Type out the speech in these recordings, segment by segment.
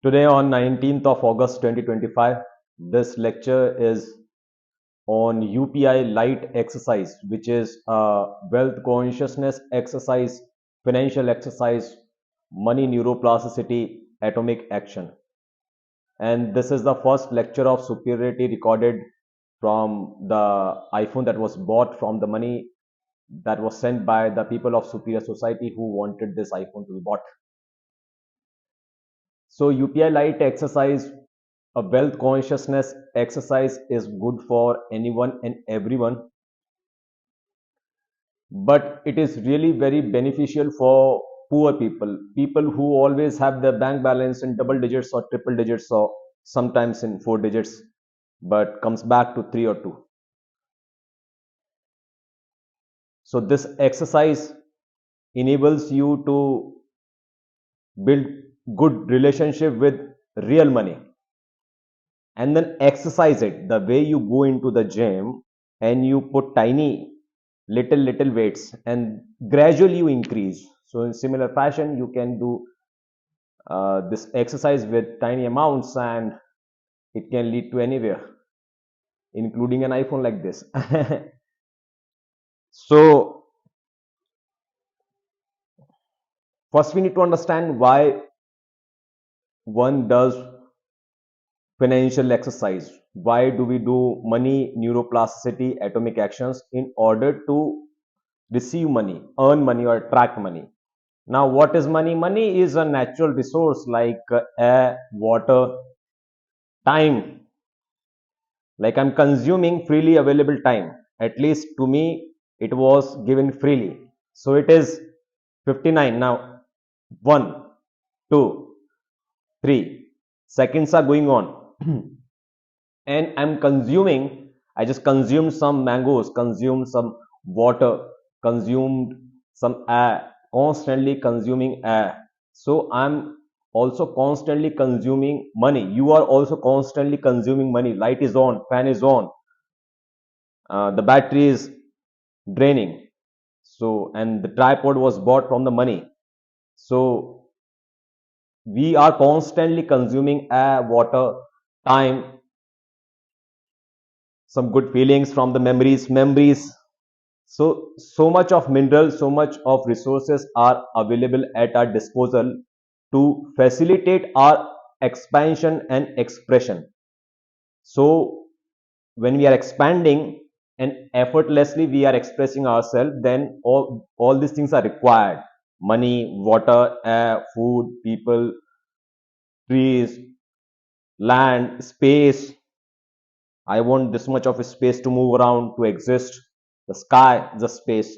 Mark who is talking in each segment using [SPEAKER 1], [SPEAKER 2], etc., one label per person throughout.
[SPEAKER 1] Today on 19th of August 2025, this lecture is on UPI Lite Exercise, which is a wealth consciousness exercise, financial exercise, money neuroplasticity, atomic action. And this is the first lecture of Superiority recorded from the iPhone that was bought from the money that was sent by the people of Superior Society who wanted this iPhone to be bought. So UPI Lite Exercise, a wealth consciousness exercise, is good for anyone and everyone, but it is really very beneficial for poor people who always have their bank balance in double digits or triple digits or sometimes in 4 digits, but comes back to 3 or 2. So this exercise enables you to build good relationship with real money and then exercise it the way you go into the gym and you put tiny little weights and gradually you increase. So in similar fashion you can do this exercise with tiny amounts and it can lead to anywhere, including an iPhone like this. So first we need to understand why one does financial exercise. Why do we do money neuroplasticity atomic actions? In order to receive money, earn money, or attract money. Now what is money? Money is a natural resource like air, water, time. Like I'm consuming freely available time. At least to me it was given freely. So it is 59 now. 1, 2, 3 seconds are going on. And I'm consuming, I just consumed some mangoes, consumed some water, consumed some air, constantly consuming air. So I'm also constantly consuming money. You are also constantly consuming money. Light is on, fan is on, the battery is draining. So, and the tripod was bought from the money. So we are constantly consuming air, water, time, some good feelings from the memories. So much of minerals, so much of resources are available at our disposal to facilitate our expansion and expression. So when we are expanding and effortlessly we are expressing ourselves, then all these things are required: money, water, air, food, people, trees, land, space. I want this much of a space to move around, to exist. The sky, the space.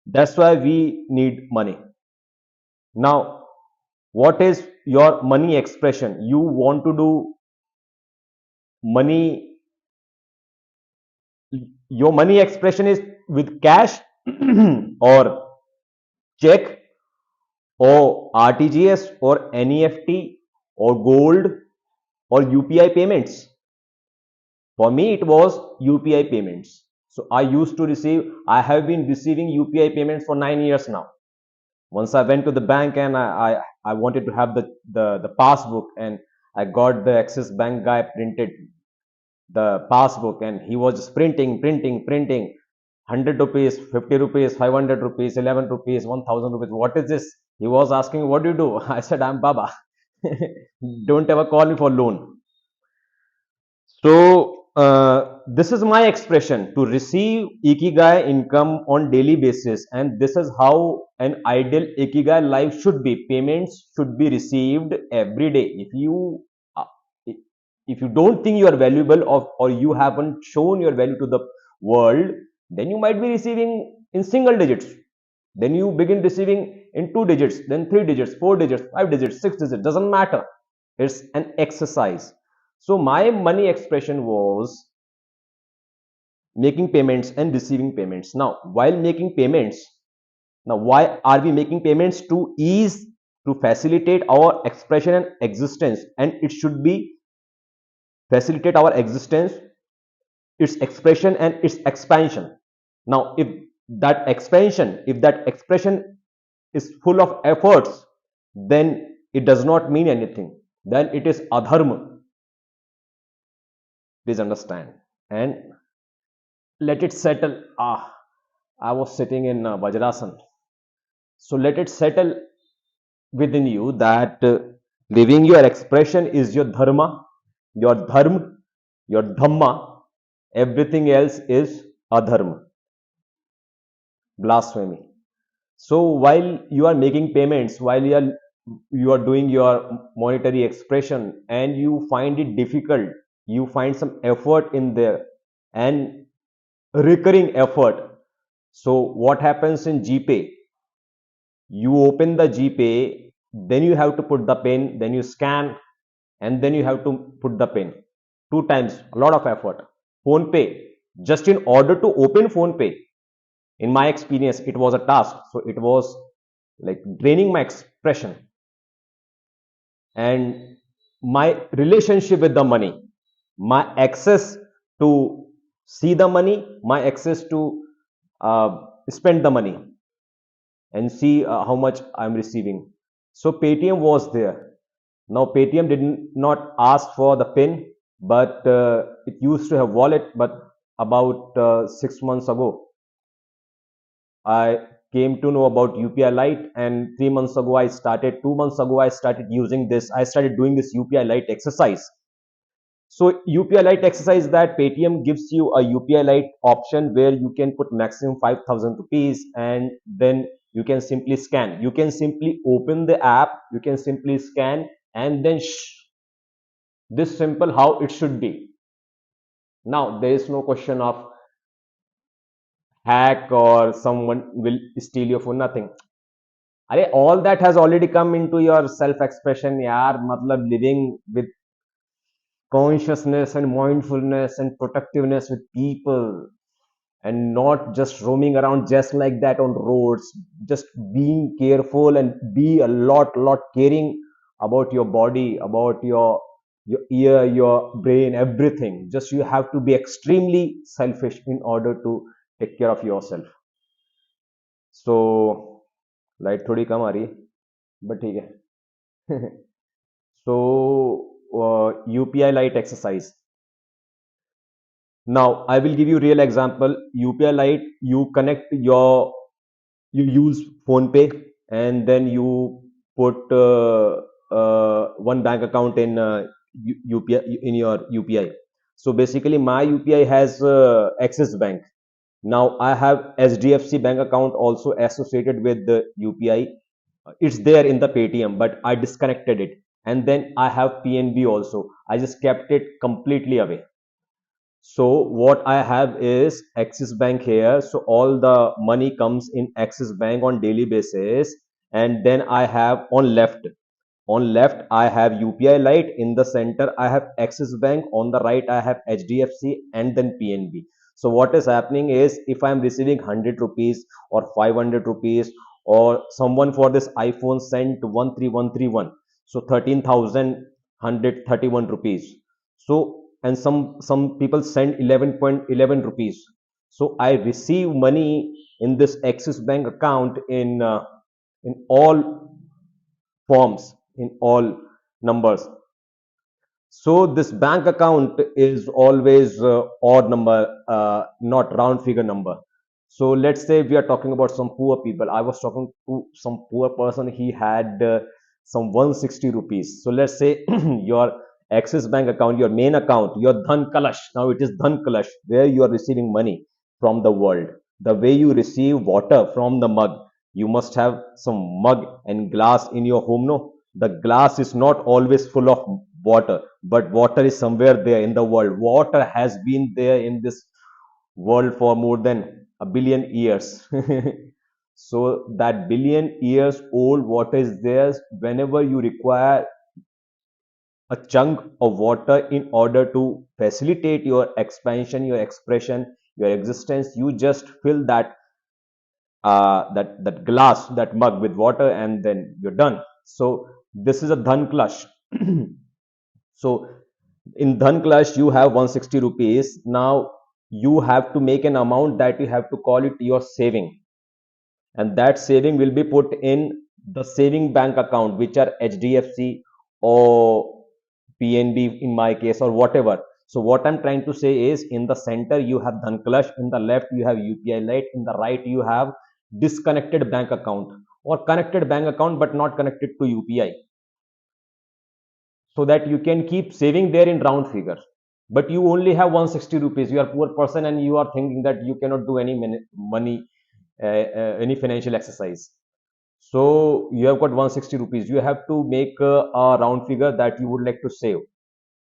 [SPEAKER 1] That's why we need money. Now, what is your money expression? You want to do money, your money expression is with cash or check or RTGS or NEFT or gold or UPI payments. For me, it was UPI payments. So I have been receiving UPI payments for 9 years now. Once I went to the bank and I wanted to have the passbook, and I got the Axis Bank guy printed the passbook, and he was just printing 100 rupees, 50 rupees, 500 rupees, 11 rupees, 1000 rupees. What is this? He was asking, what do you do? I said, I'm Baba. Don't ever call me for loan. So this is my expression to receive ikigai income on daily basis, and this is how an ideal ikigai life should be. Payments should be received every day. If you don't think you are valuable, or you haven't shown your value to the world, then you might be receiving in single digits. Then you begin receiving in 2 digits, then 3 digits, 4 digits, 5 digits, 6 digits. Doesn't matter. It's an exercise. So my money expression was making payments and receiving payments. Now, while making payments, why are we making payments? To facilitate our expression and existence, and it should be facilitate our existence, its expression and its expansion. Now, if that expression is full of efforts, then it does not mean anything. then it is adharma. Please understand. And let it settle. I was sitting in Vajrasan. So let it settle within you that living your expression is your dharma, your dharma, your dhamma. Everything else is adharma, blasphemy. So while you are making payments, while you are doing your monetary expression and you find it difficult, you find some effort in there and recurring effort. So what happens in GPay? You open the GPay, then you have to put the pin, then you scan, and then you have to put the pin. 2 times, a lot of effort. Phone Pay, just in order to open Phone Pay, in my experience, it was a task. So it was like draining my expression and my relationship with the money, my access to see the money, my access to spend the money and see how much I'm receiving. So Paytm was there. Now Paytm did not ask for the pin, but it used to have wallet. But about 6 months ago, I came to know about UPI Lite, and 3 months ago I started. 2 months ago I started using this. I started doing this UPI Lite exercise. So UPI Lite exercise, that Paytm gives you a UPI Lite option where you can put maximum 5,000 rupees, and then you can simply scan. You can simply open the app, you can simply scan, and then this simple how it should be. Now there is no question of hack or someone will steal your phone, nothing. All that has already come into your self expression, yaar. Matlab living with consciousness and mindfulness and protectiveness with people, and not just roaming around just like that on roads, just being careful and be a lot caring about your body, about your ear, your brain, everything. Just you have to be extremely selfish in order to take care of yourself. So light थोड़ी कम आ रही है, but ठीक है. So UPI Lite exercise. Now I will give you real example. UPI Lite, you use phone pay, and then you put one bank account in UPI, in your UPI. So basically my UPI has Axis Bank. Now I have SDFC bank account also associated with the UPI. It's there in the Paytm, but I disconnected it. And then I have PNB also. I just kept it completely away. So what I have is Axis Bank here. So all the money comes in Axis Bank on daily basis. And then I have on left I have UPI Lite. In the center I have Axis Bank. On the right I have HDFC and then PNB. So what is happening is, if I am receiving 100 rupees or 500 rupees, or someone for this iPhone sent 13131, so 13,131 rupees. So and some people send 11.11 rupees. So I receive money in this Axis Bank account in all forms, in all numbers. So this bank account is always odd number, not round figure number. So let's say we are talking about some poor people. I was talking to some poor person. He had some 160 rupees. So let's say your Axis Bank account, your main account, your Dhan Kalash. Now it is Dhan Kalash, where you are receiving money from the world. The way you receive water from the mug, you must have some mug and glass in your home. No, the glass is not always full of water, but water is somewhere there in the world. Water has been there in this world for more than a billion years. So that billion years old water is there. Whenever you require a chunk of water in order to facilitate your expansion, your expression, your existence, you just fill that that glass, that mug with water, and then you're done. So this is a dhan clash. So in dhan clash you have 160 rupees. Now you have to make an amount that you have to call it your saving, and that saving will be put in the saving bank account, which are HDFC or PNB in my case, or whatever. So what I'm trying to say is, in the center you have Dhan Kalash, in the left you have UPI Lite, in the right you have disconnected bank account or connected bank account but not connected to UPI, so that you can keep saving there in round figure. But you only have 160 rupees. You are a poor person and you are thinking that you cannot do any money, any financial exercise. So you have got 160 rupees. You have to make a round figure that you would like to save.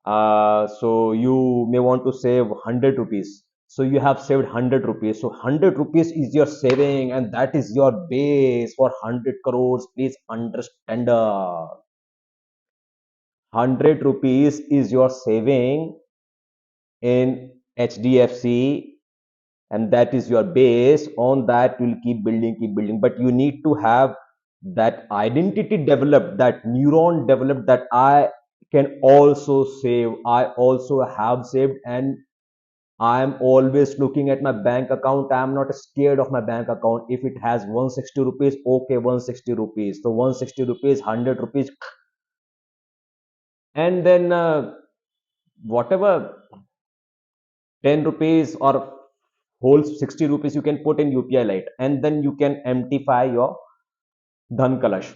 [SPEAKER 1] So you may want to save 100 rupees. So you have saved 100 rupees. So 100 rupees is your saving, and that is your base for 100 crores. Please understand. 100 rupees is your saving in HDFC, and that is your base. On that will keep building, but you need to have that identity developed, that neuron developed, that I can also save, I also have saved, and I am always looking at my bank account. I am not scared of my bank account. If it has 160 rupees, okay, 160 rupees. So 160 rupees, 100 rupees, and then whatever 10 rupees or whole 60 rupees you can put in UPI Lite, and then you can emptify your Dhan Kalash.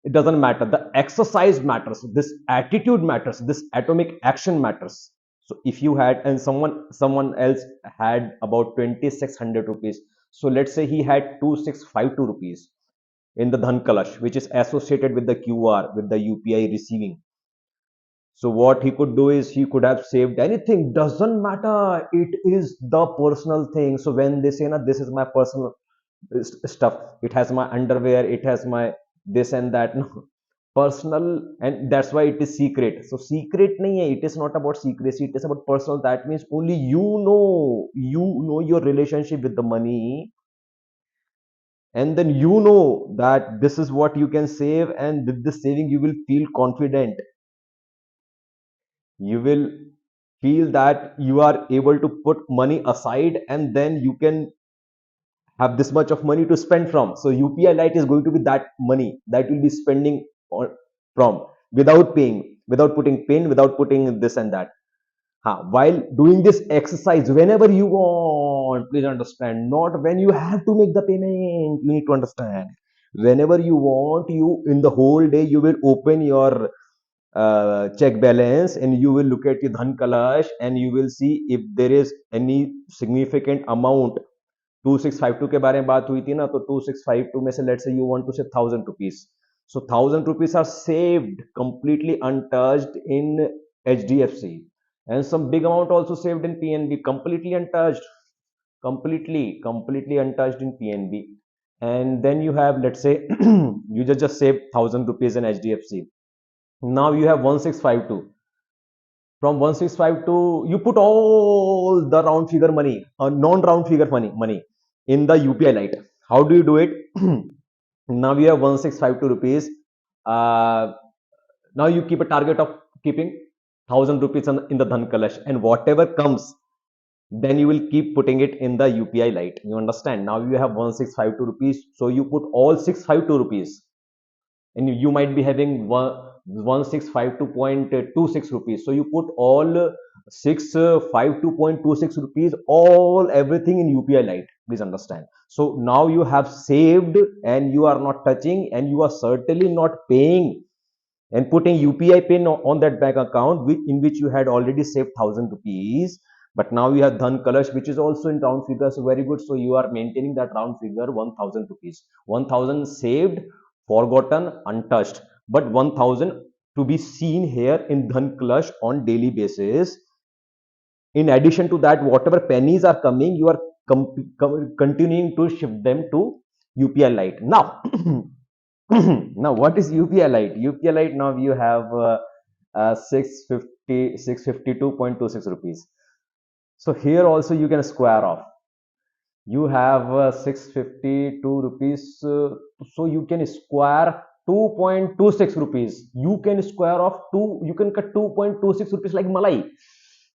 [SPEAKER 1] It doesn't matter. The exercise matters. This attitude matters. This atomic action matters. So if you had, and someone else had about 2600 rupees. So let's say he had 2652 rupees in the Dhan Kalash, which is associated with the QR, with the UPI receiving. So what he could do is, he could have saved anything. Doesn't matter. It is the personal thing. So when they say, "Na, this is my personal stuff. It has my underwear. It has my this and that." No, personal, and that's why it is secret. So secret nahi hai. It is not about secrecy. It is about personal. That means only you know your relationship with the money, and then you know that this is what you can save, and with this saving you will feel confident. You will feel that you are able to put money aside, and then you can have this much of money to spend from. So UPI Lite is going to be that money that will be spending from, without paying, without putting pin, without putting this and that. While doing this exercise, whenever you want, please understand, not when you have to make the payment. You need to understand, whenever you want, you in the whole day you will open your check balance, and you will look at your Dhan Kalash, and you will see if there is any significant amount. 2652 के बारे में बात हुई थी ना, तो 2652 में से let's say you want to save 1000 rupees. So 1000 rupees are saved completely untouched in HDFC, and some big amount also saved in PNB, completely untouched, completely untouched in PNB. And then you have, let's say, you just saved 1000 rupees in HDFC. Now you have 1652. From 1652, you put all the round figure money, non-round figure money in the UPI Lite. How do you do it? Now you have 1652 rupees. Now you keep a target of keeping 1000 rupees in the Dhan Kalash, and whatever comes, then you will keep putting it in the UPI Lite. You understand? Now you have 1652 rupees. So you put all 652 rupees, and you might be having 1652.26 rupees. So you put all 652.26 rupees, all everything in UPI Lite. Please understand. So now you have saved, and you are not touching, and you are certainly not paying and putting UPI pin on that bank account in which you had already saved 1000 rupees. But now you have Dhan Kalash, which is also in round figure. So very good. So you are maintaining that round figure, 1000 rupees. 1000 saved, forgotten, untouched. But 1000 to be seen here in Dhan Kalash on daily basis. In addition to that, whatever pennies are coming, you are continuing to shift them to UPI Lite. Now, now what is UPI Lite? UPI Lite, now you have 652.26 rupees. So here also you can square off. You have 652 rupees. So you can square 2.26 rupees. You can square off 2. You can cut 2.26 rupees like malai.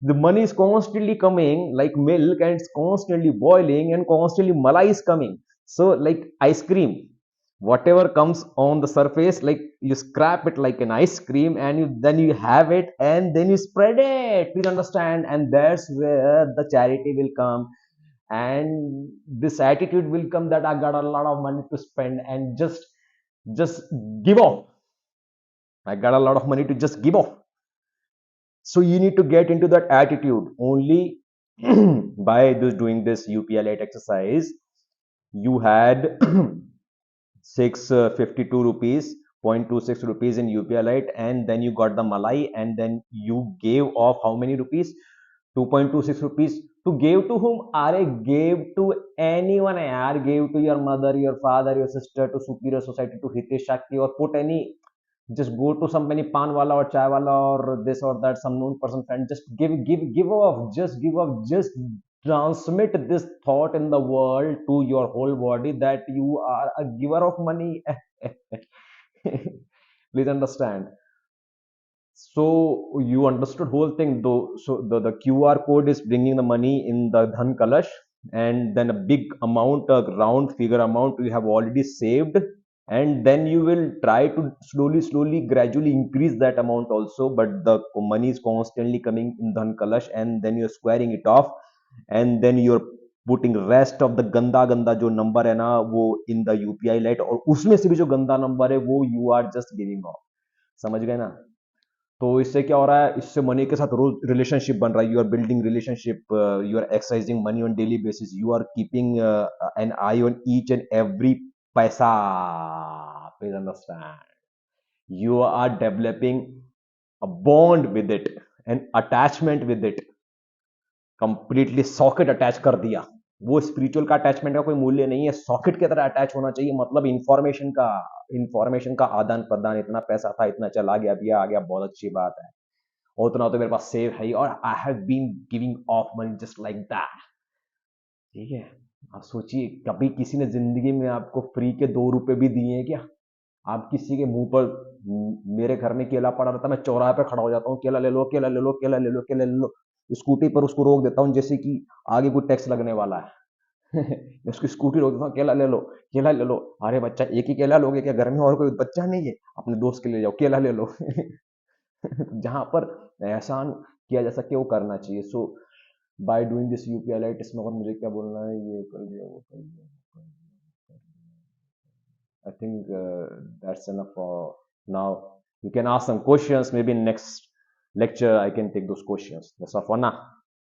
[SPEAKER 1] The money is constantly coming like milk, and it's constantly boiling, and constantly malai is coming. So like ice cream. whatever comes on the surface, like you scrap it like an ice cream, and then you have it, and then you spread it, please understand. And that's where the charity will come, and this attitude will come that I got a lot of money to spend, and just give off. I got a lot of money to just give off. So you need to get into that attitude only by doing this UPI Lite exercise. You had 652 rupees, 0.26 rupees in UPI Lite, and then you got the malai, and then you gave off how many rupees? 2.26 rupees. To give to whom? Are gave to anyone. Yaar, gave to your mother, your father, your sister, to Superior Society, to Hitesh Shakya, or put any, just go to some any pan wala or chai wala or this or that, some known person friend, just give off, just give off, just transmit this thought in the world to your whole body that you are a giver of money. Please understand. So you understood whole thing though. So the QR code is bringing the money in the dhan kalash, and then a big amount, a round figure amount you have already saved, and then you will try to slowly gradually increase that amount also, but the money is constantly coming in dhan kalash, and then you're squaring it off, and then you're putting rest of the ganda ganda जो number है ना वो in the UPI Lite, और उसमें से भी जो गंदा नंबर है वो you are just giving off. समझ गए ना? तो इससे क्या हो रहा है, इससे मनी के साथ रोज रिलेशनशिप बन रहा है, you are building relationship, you are exercising money on daily basis, you are keeping an eye on each and every पैसा, please understand, you are developing a bond with it, an attachment with it, completely socket attach कर दिया. वो spiritual का attachment का कोई मूल्य नहीं है, सॉकेट की तरह अटैच होना चाहिए. मतलब इंफॉर्मेशन का आदान प्रदान, इतना पैसा था, इतना चला गया, अभी आ गया, बहुत अच्छी बात है, उतना तो मेरे पास सेव है, और I have been giving off money just like that. ठीक है, आप सोचिए, कभी किसी ने जिंदगी में आपको फ्री के 2 रुपए भी दिए हैं क्या? आप किसी के मुंह पर, मेरे घर में केला पड़ा रहता, मैं चौराहे पे खड़ा हो जाता हूँ, केला ले लो, केला ले लो, केला ले लो, केला ले लो, स्कूटी पर उसको रोक देता हूँ जैसे कि आगे कोई टैक्स लगने वाला है. मैं उसकी स्कूटी रोक देता हूँ, केला ले लो, केला ले लो. अरे बच्चा, एक ही केला लोगे क्या? घर में और कोई बच्चा नहीं है? अपने दोस्त के लिए जाओ, केला ले लो. जहां पर एहसान किया जा सके वो करना चाहिए. So by doing this UPI Lite, इसमें और मुझे क्या बोलना है, ये कर दिया, वो कर दिया. I think that's enough for now. You can ask some questions. Maybe in next lecture I can take those questions. That's all for now.